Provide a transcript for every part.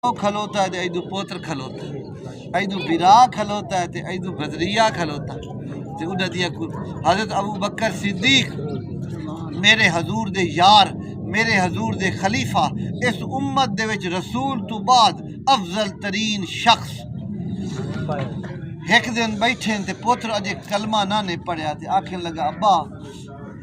کھلوتا ہے تے ایدو پوتر کھلوتا ہے، ایدو برا کھلوتا ہے تے ایدو بدریہ کھلوتا تے اُڈا دیا حضرت ابو بکر صدیق میرے حضور دے یار، میرے حضور دے خلیفہ، اس امت دے وچ رسول تو بعد افضل ترین شخص ایک دن بیٹھے تے پوتر اجے کلمہ نہ نے پڑھیا تے آکھن لگا ابا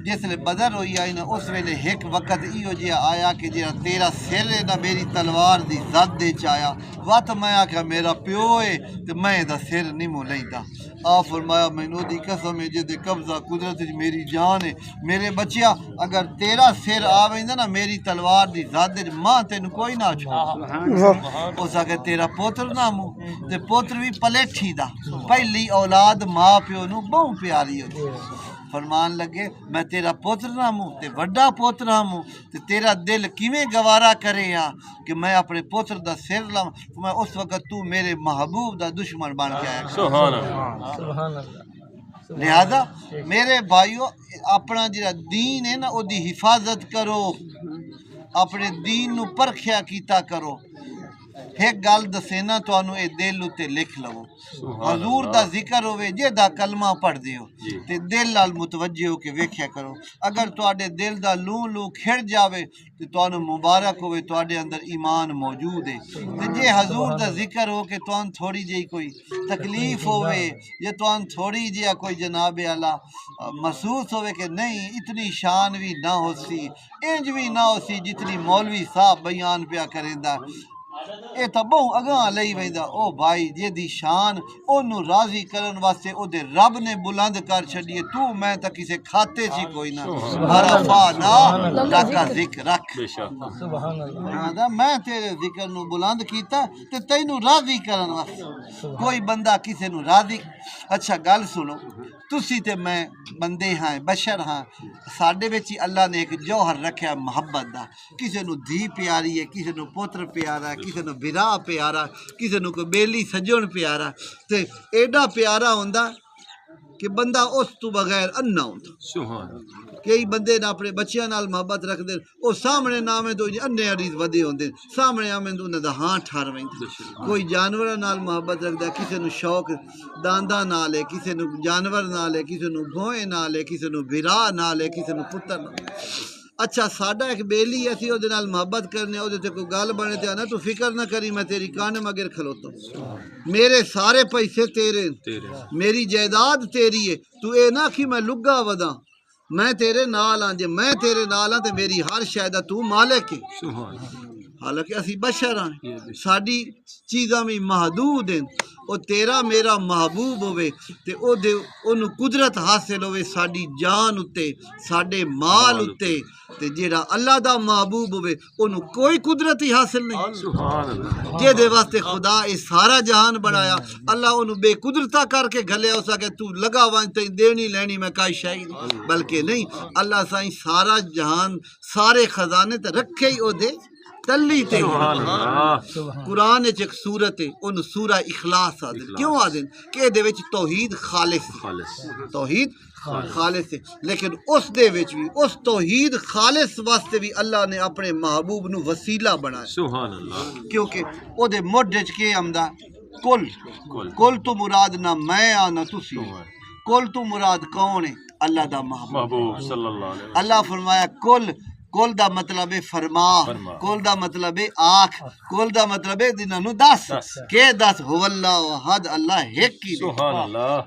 جس لے بدر ہوئی آئی نا اس ویلے ایک وقت ایو جہا آیا کہ جہاں تیرا سر ہے نا میری تلوار دی زد دے چایا وقت میں آکھا میرا پیو ہے تو میں دا سر نہیں مو لیندہ آ فرمایا مینوں دی قسم ہے جدے قبضہ قدرت میری جان ہے میرے بچیا اگر تیرا سر آویندا نا میری تلوار دی زد دے ماں تینوں کوئی نہ چھوڑ اس آکھے تیرا پوتر نہ مو تے پوتر بھی پلیٹھی دا پہلی اولاد ماں پیو نو بہت پیاری ہوتی فرمان لگے میں تیرا پوتر نہ ہوں تے وڈا پوتر ہوں تے تیرا دل کیویں گوارا کرے ہاں کہ میں اپنے پوتر دا سر لاں میں اس وقت تو میرے محبوب دا دشمن بن کے آیا سبحان اللہ لہذا میرے بھائیو اپنا جڑا دین ہے نا او دی حفاظت کرو اپنے دین نو پرکھیا کیتا کرو ایک گل دسینا تانوں اے دل اُتے لکھ لو حضور دا ذکر ہوئے جے دا کلمہ پڑھ دیو تے دل نال متوجہ ہو کے ویکھیا کرو اگر تواڈے دل دا لوں کھڑ جاوے تے تانوں مبارک ہوئے تواڈے اندر ایمان موجود ہے تے جے حضور دا ذکر ہو کہ تانوں تھوڑی جہی کوئی تکلیف ہوئے یا تانوں تھوڑی جہا کوئی جناب اعلیٰ محسوس ہوئے کہ نہیں اتنی شان بھی نہ ہو سی انج بھی نہ ہو سی جتنی مولوی صاحب بیان پیا کریندا اے تا بہت اگاں لئی ویندا او بھائی جے دی شان اونوں راضی کرن واسطے او دے رب نے بلند کر چھڈیے تو میں تا کسے کھاتے سی کوئی نہ عرفا نہ ڈاکا ذکر رکھ سبحان اللہ میں تیرے ذکر نو بلند کیتا تے تینوں راضی کرن واسطے کوئی بندہ کسے نو راضی اچھا گل سنو تسی تے میں بندے ہاں بشر ہاں ساڈے وچ ہی اللہ نے ایک جوہر رکھیا محبت دا کسے نو دھی پیاری ہے کسے نو پوتر پیارا ہے کسے نو برا پیارا کسے نو کوئی بیلی سجن پیارا تے ایڈا پیارا ہوندا کہ بندہ اس تو بغیر انا ہوندا کئی بندے نہ اپنے بچیاں نال محبت رکھ دے او سامنے نامے تو انے عریض ودے ہوندے سامنے آمیں تو انہاں دا ہاں ٹھار ویندا کوئی جانوراں نال محبت رکھدا کسے نو شوق داندا نال ہے کسے نو جانور نال ہے کسے نو بھوئے نال ہے کسے نو بھرا نال ہے کسے نو پتر نال اچھا ساڈا ایک بیلی اسی او دے نال محبت کرنے او دے تے کوئی گل بنے تے انا تو فکر نہ کری میں تیری کان مگر کھلوتا میرے سارے پیسے تیرے میری جائیداد تیری ہے تو اے نہ کہ میں لگا ودا میں تیرے نال ہاں جے میں تیرے نال ہاں تے میری ہر شے دا تو مالک ہے حالانکہ اسی بشر ہیں ساڈی چیزاں بھی محدود ہیں او تیرا میرا محبوب ہوئے تے او دے اونوں قدرت حاصل ہوئے ساڈی جان اُتے ساڈے مال اُتے تے جیڑا اللہ دا محبوب ہوئے اونوں کوئی قدرت ہی حاصل نہیں جے دے واسطے خدا اے سارا جہان بنایا اللہ اونوں بے قدرتا کر کے گھلیا ہو سکے تو لگا وائیں تے دینی لینی میں کائی شے بلکہ نہیں اللہ سائیں سارا جہان سارے خزانے تے رکھے ہی او دے تلی تے قرآن ایک سورت ہے ان سورہ اخلاص آدھن کیوں آدھن کہ دے وچ توحید خالص توحید خالص ہے لیکن اس دے وچ بھی اس توحید خالص واسطے بھی اللہ نے اپنے محبوب نو وسیلہ بنایا سبحان اللہ کیونکہ او دے مڈ وچ کے آمدا کل تو مراد نہ میں آ نہ تسی کل تو مراد کون ہے اللہ دا محبوب صلی اللہ علیہ وسلم اللہ فرمایا کل دا مطلب ہے فرما کل دا مطلب ہے آنکھ کل دا مطلب ہے دنانو دس کہ دس ہو اللہ احد اللہ ایک کی سبحان اللہ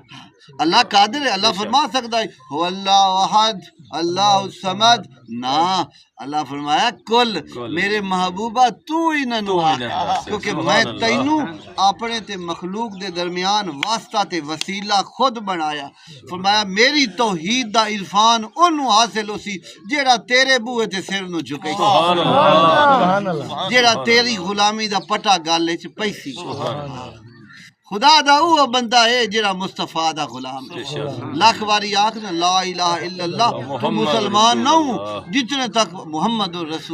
اللہ قادر ہے اللہ فرما سکتا ہے ہو اللہ احد اللہ الصمد نا اللہ فرمایا کل میرے محبوبہ تو ہی ننو آکھا کیونکہ میں تینوں اپنے تے مخلوق دے درمیان واسطہ تے وسیلہ خود بنایا فرمایا میری توحید دا عرفان انہوں حاصل ہو سی جیڑا تیرے بوئے تے سر نو جھکے جیڑا تیری غلامی دا پٹا گالے چ پیسی خدا دا وہ بندہ ہے جڑا مصطفیٰ دا غلام لاکھ واری آکھنا لا الہ الا اللہ تو مسلمان نہ ہوں جتنے تک محمد رسول